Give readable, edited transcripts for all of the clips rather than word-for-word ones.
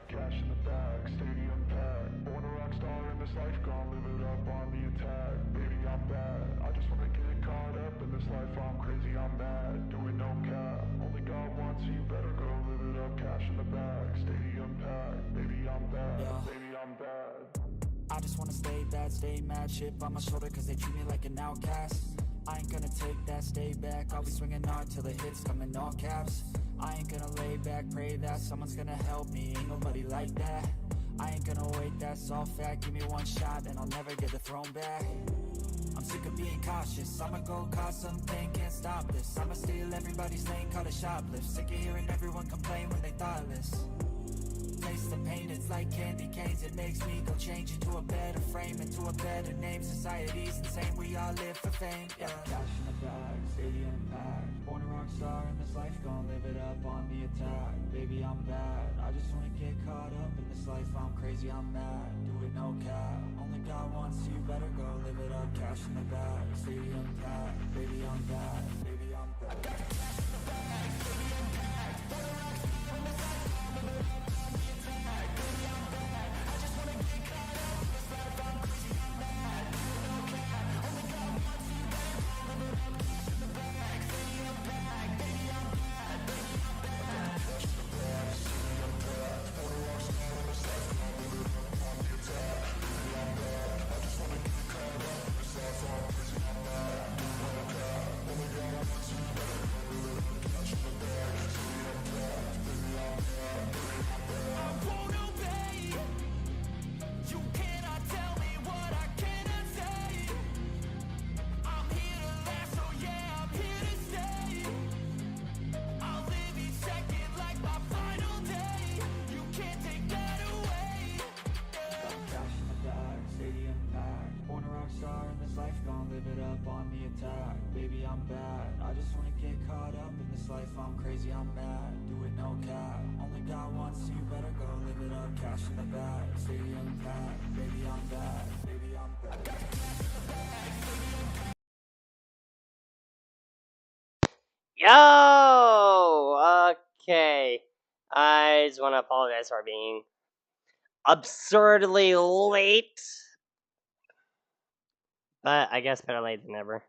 Cash in the bag, stadium packed. Born a rock star in this life, gon' live it up on the attack. Baby, I'm bad. I just wanna get caught up in this life. I'm crazy, I'm mad. Doing no cap. Only God wants you, better go live it up. Cash in the bag, stadium packed. Baby, I'm bad. Baby, I'm bad. I just wanna stay bad, stay mad. Chip on my shoulder cause they treat me like an outcast. I ain't gonna take that, stay back. I'll be swinging hard till the hits come in all caps. I ain't gonna lay back, pray that someone's gonna help me. Ain't nobody like that. I ain't gonna wait, that's all fact. Give me one shot and I'll never get the throne back. I'm sick of being cautious. I'ma go cause something, can't stop this. I'ma steal everybody's lane, call it shoplift. Sick of hearing everyone complain when they thoughtless. Taste the pain, it's like candy canes. It makes me go change into a better frame, into a better name. Society's insane, we all live for fame. Yeah. Cash in the bag, stadium packed. Born a rock star in this life, gon' live it up on the attack. Baby, I'm bad. I just wanna get caught up in this life. I'm crazy, I'm mad. Do it no cap. Only God wants you, better go live it up. Cash in the bag, stadium packed. Baby, I'm bad. Baby, I'm bad. I got cash in the bag, stadium packed. Born a rock star in this life, gon' live it up on the attack. Baby, I'm bad. I just wanna get caught up in this life. I'm crazy, I'm mad. Do it no cap. Only God wants you, better go live it up. Cash in the bag, stadium packed. Baby, I'm bad. Baby, I'm bad. Cash in the bag, stadium packed. Born a rock star in this life, gon' live it up on the attack. Baby, I'm bad. I just wanna get caught up in this life. I'm crazy, I'm mad. Do it no cap. Only God wants you, better go live it up. Cash in the bag, stadium packed. Baby, I'm bad. Baby, I'm bad. I won't obey. You cannot tell me what I cannot say. I'm here to last, so yeah, I'm here to stay. I'll live each second like my final day. You can't take that away. Cash in the bag, stadium packed. Born a rock star in this life, gon' live it up on the attack. Baby, I'm bad. I just wanna get caught up in this life. I'm crazy, I'm mad. Do it no cap. Only God wants you, better go live it up. Cash in the bag, stadium packed. Baby, I'm bad. Baby, I'm bad. I got cash in the bag, stadium packed. Yo! Okay. I just want to apologize for being absurdly late. But I guess better late than never.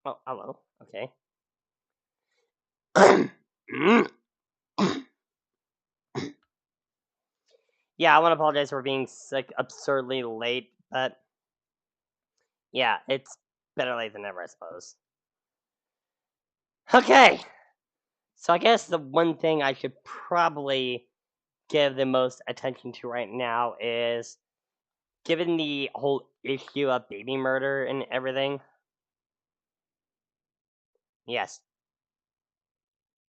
Oh, hello. Okay. Yeah, I want to apologize for being sick absurdly late, but yeah, it's better late than never, I suppose. Okay. So I guess the one thing I should probably give the most attention to right now is, given the whole issue of baby murder and everything. Yes,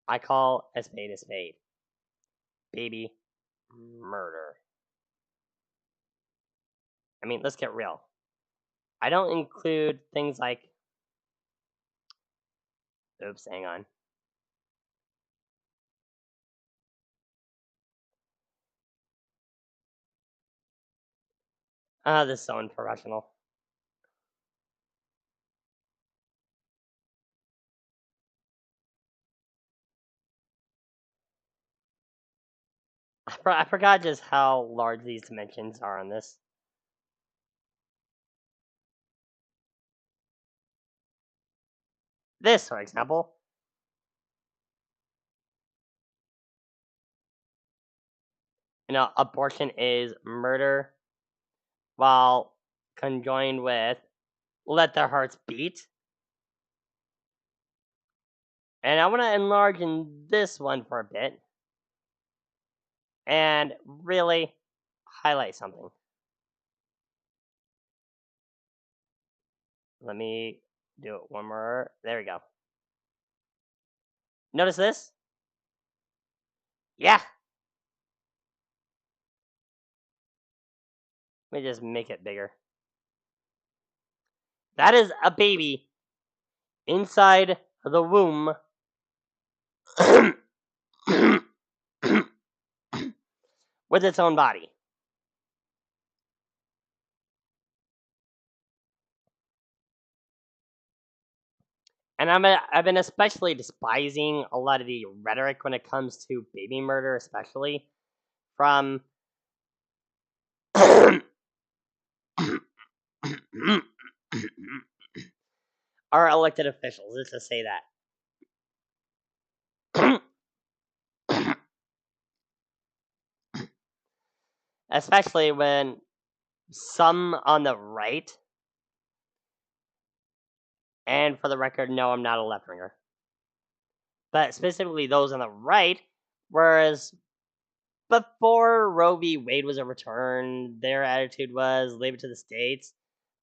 I call a spade a spade. Baby murder. I mean, let's get real. I don't include things like... Oops, hang on. This is so unprofessional. I forgot just how large these dimensions are on this. This, for example. Abortion is murder while conjoined with let their hearts beat. And I want to enlarge in this one for a bit and really highlight something. Let me do it one more. There we go. Notice this? Yeah. Let me just make it bigger. That is a baby inside the womb with its own body. And I've been especially despising a lot of the rhetoric when it comes to baby murder, especially from our elected officials. Let's just say that. Especially when some on the right, and for the record, no, I'm not a left winger, but specifically those on the right, whereas before Roe v. Wade was overturned, their attitude was leave it to the states.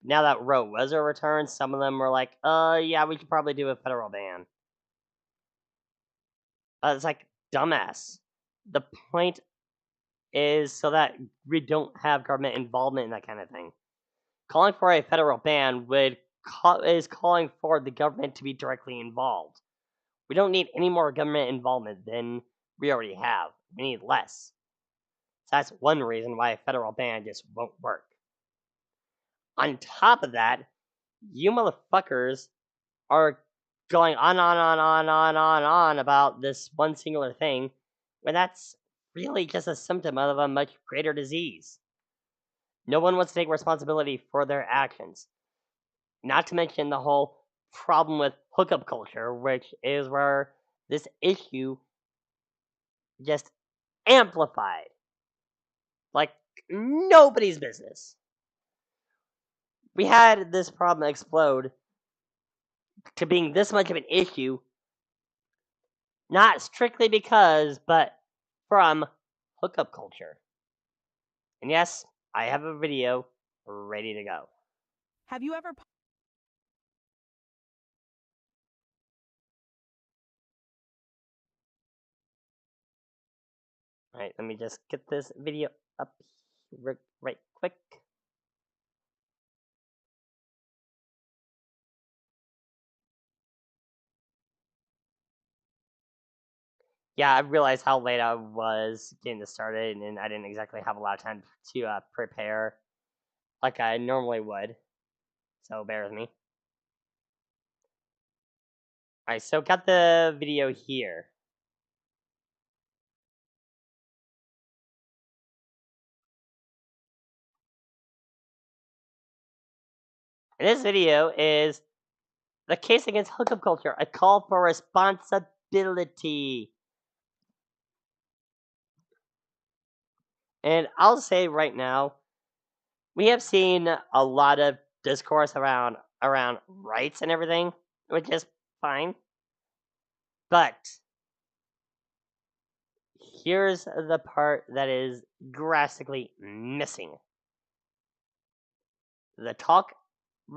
Now that Roe was overturned, some of them were like, yeah, we could probably do a federal ban. It's like, dumbass. The point is so that we don't have government involvement in that kind of thing. Calling for a federal ban is calling for the government to be directly involved. We don't need any more government involvement than we already have. We need less. So that's one reason why a federal ban just won't work. On top of that, you motherfuckers are going on about this one singular thing when that's really just a symptom of a much greater disease. No one wants to take responsibility for their actions. Not to mention the whole problem with hookup culture, which is where this issue just amplified. Like nobody's business. We had this problem explode to being this much of an issue, not strictly because, but from hookup culture. And yes, I have a video ready to go. Have you ever Alright, let me just get this video up right quick. Yeah, I realized how late I was getting this started, and I didn't exactly have a lot of time to prepare like I normally would. So bear with me. Alright, so got the video here. And this video is the case against hookup culture, a call for responsibility. And I'll say right now, we have seen a lot of discourse around rights and everything, which is fine. But here's the part that is drastically missing. The talk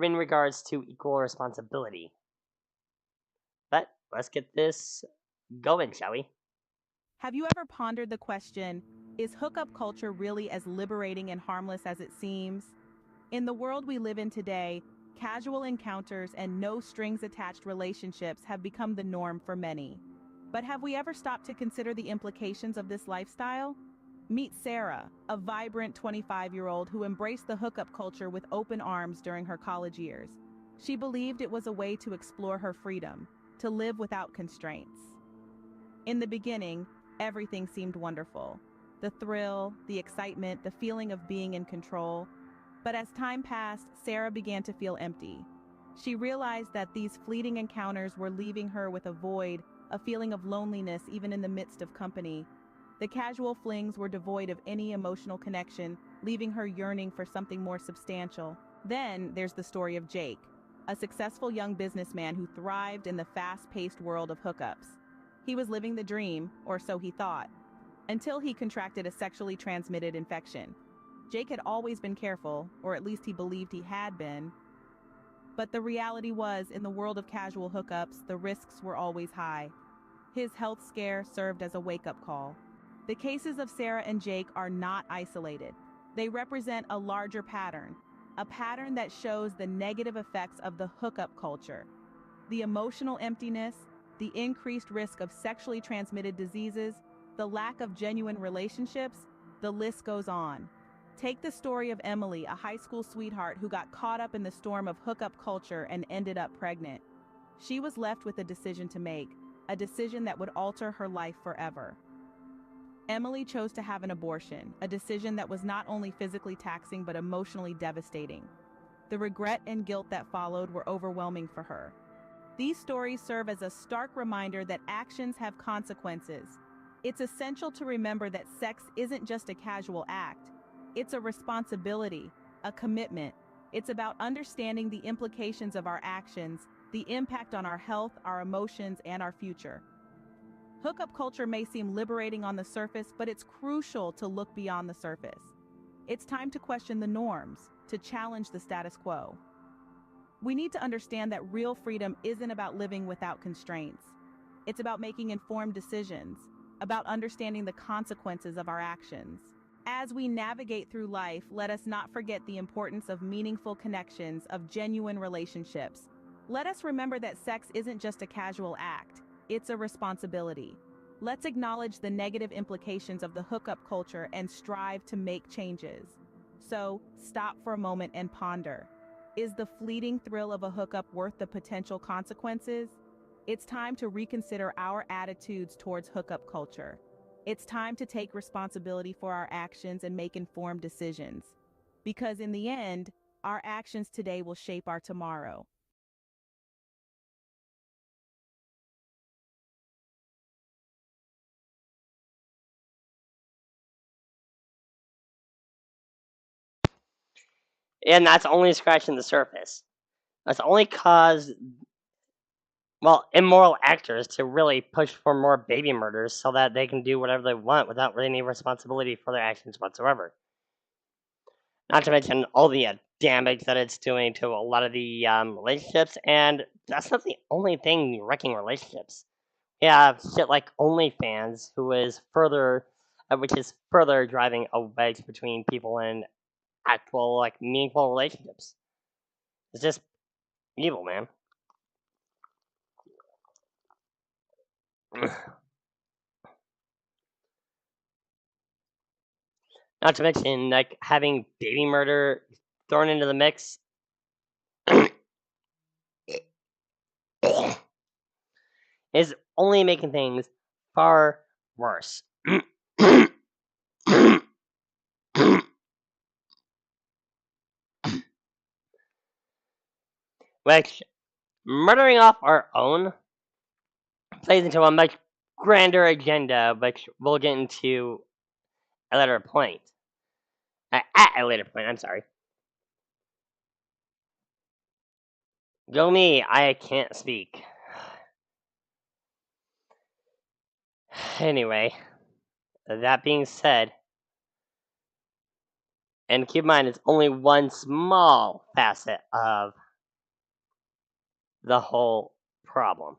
in regards to equal responsibility. But let's get this going, shall we? Have you ever pondered the question, is hookup culture really as liberating and harmless as it seems? In the world we live in today, casual encounters and no-strings-attached relationships have become the norm for many. But have we ever stopped to consider the implications of this lifestyle? Meet Sarah, a vibrant 25-year-old who embraced the hookup culture with open arms during her college years. She believed it was a way to explore her freedom, to live without constraints. In the beginning, everything seemed wonderful. The thrill, the excitement, the feeling of being in control. But as time passed, Sarah began to feel empty. She realized that these fleeting encounters were leaving her with a void, a feeling of loneliness even in the midst of company. The casual flings were devoid of any emotional connection, leaving her yearning for something more substantial. Then there's the story of Jake, a successful young businessman who thrived in the fast-paced world of hookups. He was living the dream, or so he thought, until he contracted a sexually transmitted infection. Jake had always been careful, or at least he believed he had been. But the reality was, in the world of casual hookups, the risks were always high. His health scare served as a wake-up call. The cases of Sarah and Jake are not isolated. They represent a larger pattern, a pattern that shows the negative effects of the hookup culture. The emotional emptiness, the increased risk of sexually transmitted diseases, the lack of genuine relationships, The list goes on. Take the story of Emily, a high school sweetheart who got caught up in the storm of hookup culture and ended up pregnant. She was left with a decision to make, a decision that would alter her life forever. Emily chose to have an abortion, a decision that was not only physically taxing but emotionally devastating. The regret and guilt that followed were overwhelming for her. These stories serve as a stark reminder that actions have consequences. It's essential to remember that sex isn't just a casual act. It's a responsibility, a commitment. It's about understanding the implications of our actions, the impact on our health, our emotions, and our future. Hookup culture may seem liberating on the surface, but it's crucial to look beyond the surface. It's time to question the norms, to challenge the status quo. We need to understand that real freedom isn't about living without constraints. It's about making informed decisions, about understanding the consequences of our actions. As we navigate through life, let us not forget the importance of meaningful connections, of genuine relationships. Let us remember that sex isn't just a casual act, it's a responsibility. Let's acknowledge the negative implications of the hookup culture and strive to make changes. So, stop for a moment and ponder. Is the fleeting thrill of a hookup worth the potential consequences? It's time to reconsider our attitudes towards hookup culture. It's time to take responsibility for our actions and make informed decisions. Because in the end, our actions today will shape our tomorrow. And that's only scratching the surface. That's only caused, well, immoral actors to really push for more baby murders so that they can do whatever they want without any responsibility for their actions whatsoever. Not to mention all the damage that it's doing to a lot of the relationships, and that's not the only thing wrecking relationships. Yeah, shit like OnlyFans, which is further driving a wedge between people in actual, like, meaningful relationships. It's just evil, man. Not to mention, like, having baby murder thrown into the mix is only making things far worse. Which, murdering off our own plays into a much grander agenda, which we'll get into a later point. At a later point, I'm sorry. Go me, I can't speak. Anyway, that being said, and keep in mind it's only one small facet of the whole problem.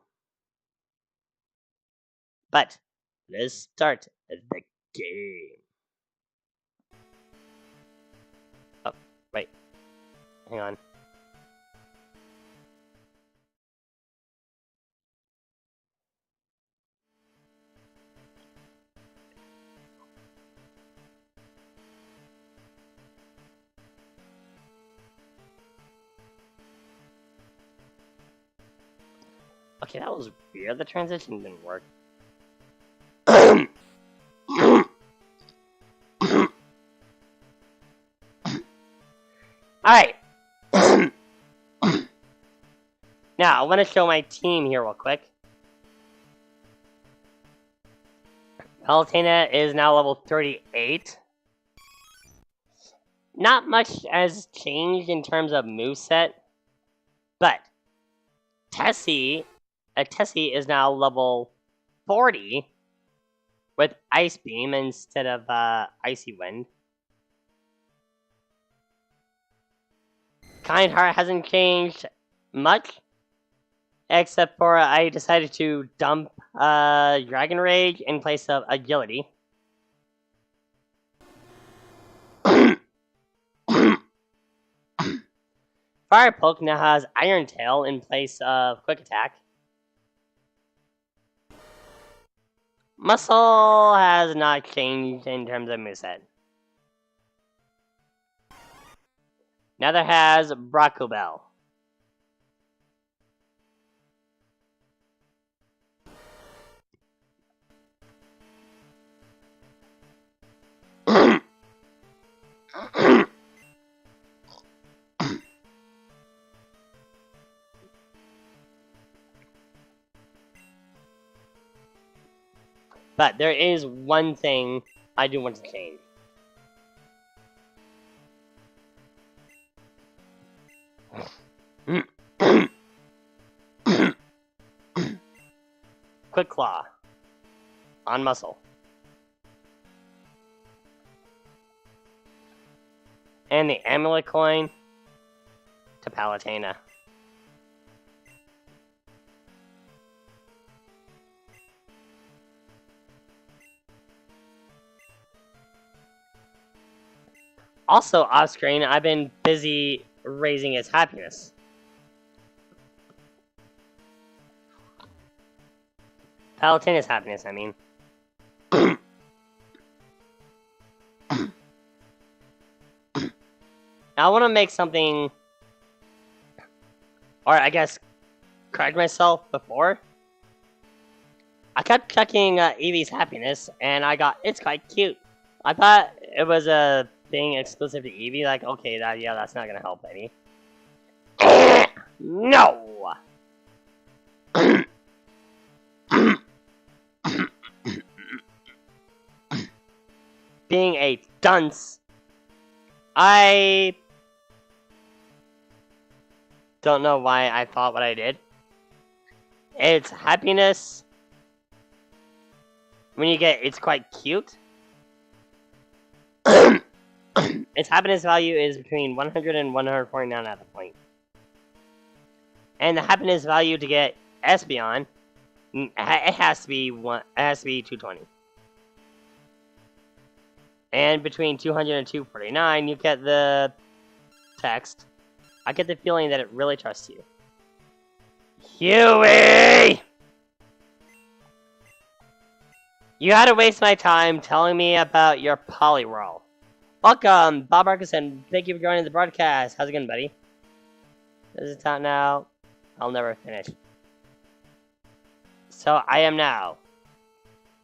But let's start the game. Oh, wait. Hang on. Okay, that was weird. The transition didn't work. Alright. Now, I want to show my team here real quick. Palutena is now level 38. Not much has changed in terms of moveset, but Tessie is now level 40 with Ice Beam instead of Icy Wind. Kind Heart hasn't changed much, except for I decided to dump Dragon Rage in place of Agility. Fire Poke now has Iron Tail in place of Quick Attack. Muscle has not changed in terms of moveset. Nether has Braco Bell. But there is one thing I do want to change. Quick Claw on Muscle. And the Amulet Coin to Palutena. Also, off screen, I've been busy raising his happiness. Palutena's happiness, I mean. Now, I want to make something, or I guess, correct myself before. I kept checking Eevee's happiness, and I got, it's quite cute. I thought it was a thing exclusive to Eevee, like, okay, that's not gonna help any. No! Being a dunce, I don't know why I thought what I did. It's happiness. When you get, it's quite cute. Its happiness value is between 100 and 149 at the point. And the happiness value to get Espeon, it has to be 220. And between 200 and 249, you get the text. I get the feeling that it really trusts you. Huey! You had to waste my time telling me about your Poliwhirl. Welcome, Bob Marcus, and thank you for joining the broadcast. How's it going, buddy? This is out now. I'll never finish. So I am now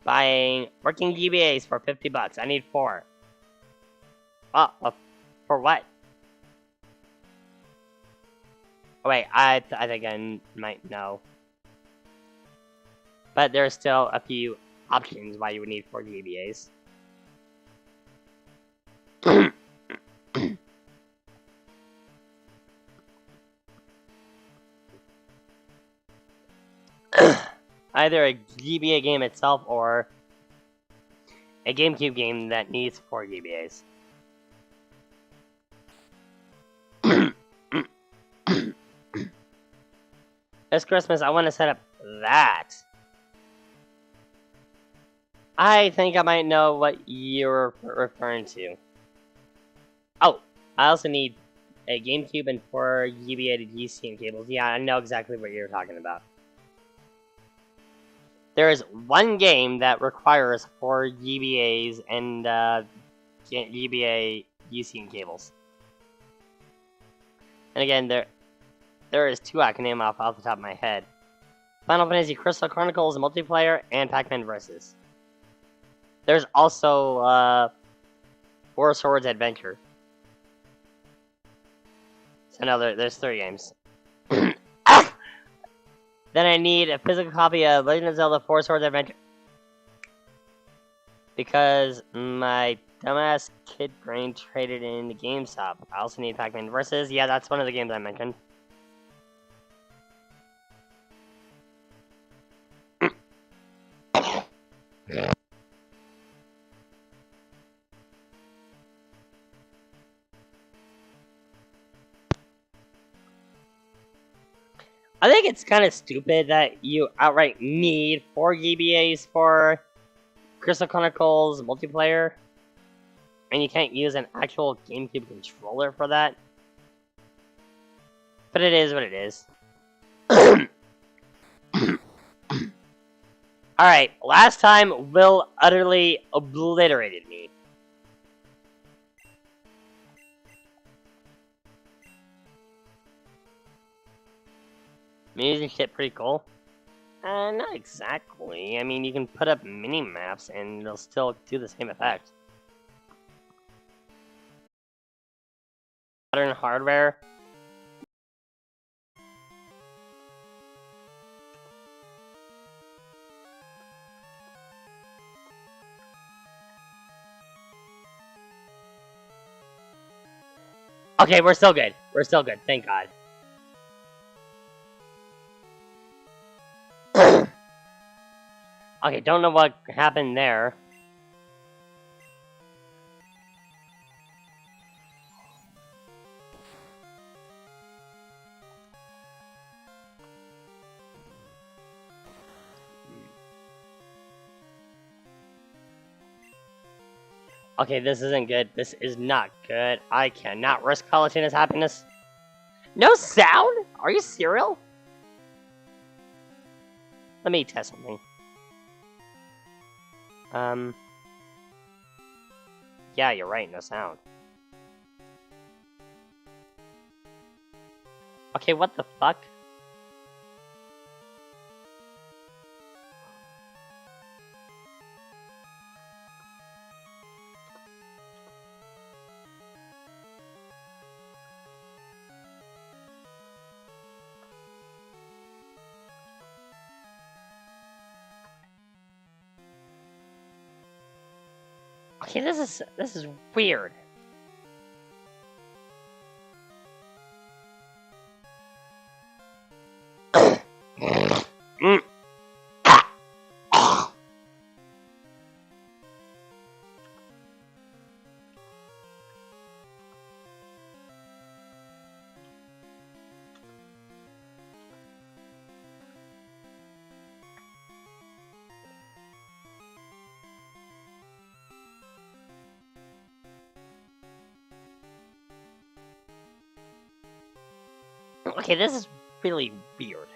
buying working GBAs for 50 bucks. I need 4. Oh, for what? Oh wait, I think I might know. But there's still a few options why you would need 4 GBAs. Either a GBA game itself or a GameCube game that needs 4 GBAs. This Christmas, I want to set up that. I think I might know what you're referring to. Oh, I also need a GameCube and 4 GBA to GCN cables. Yeah, I know exactly what you're talking about. There is one game that requires 4 GBAs and GBA GCN cables. And again, there is 2 I can name off the top of my head. Final Fantasy Crystal Chronicles Multiplayer and Pac-Man Versus. There's also 4 Swords Adventure. So no, there's 3 games. Then I need a physical copy of Legend of Zelda 4 Swords Adventure. Because my dumbass kid brain traded in the GameStop. I also need Pac-Man Versus. Yeah, that's one of the games I mentioned. I think it's kind of stupid that you outright need 4 GBAs for Crystal Chronicles multiplayer, and you can't use an actual GameCube controller for that. But it is what it is. Alright, last time Will utterly obliterated me. Isn't shit pretty cool? Not exactly. I mean, you can put up mini maps and they'll still do the same effect. Modern hardware. Okay, we're still good. We're still good, thank God. Okay, don't know what happened there. Okay, this isn't good. This is not good. I cannot risk Palutena's happiness. No sound? Are you serial? Let me test something. Yeah, you're right, no sound. Okay, what the fuck? Okay, this is weird. Okay, this is really weird.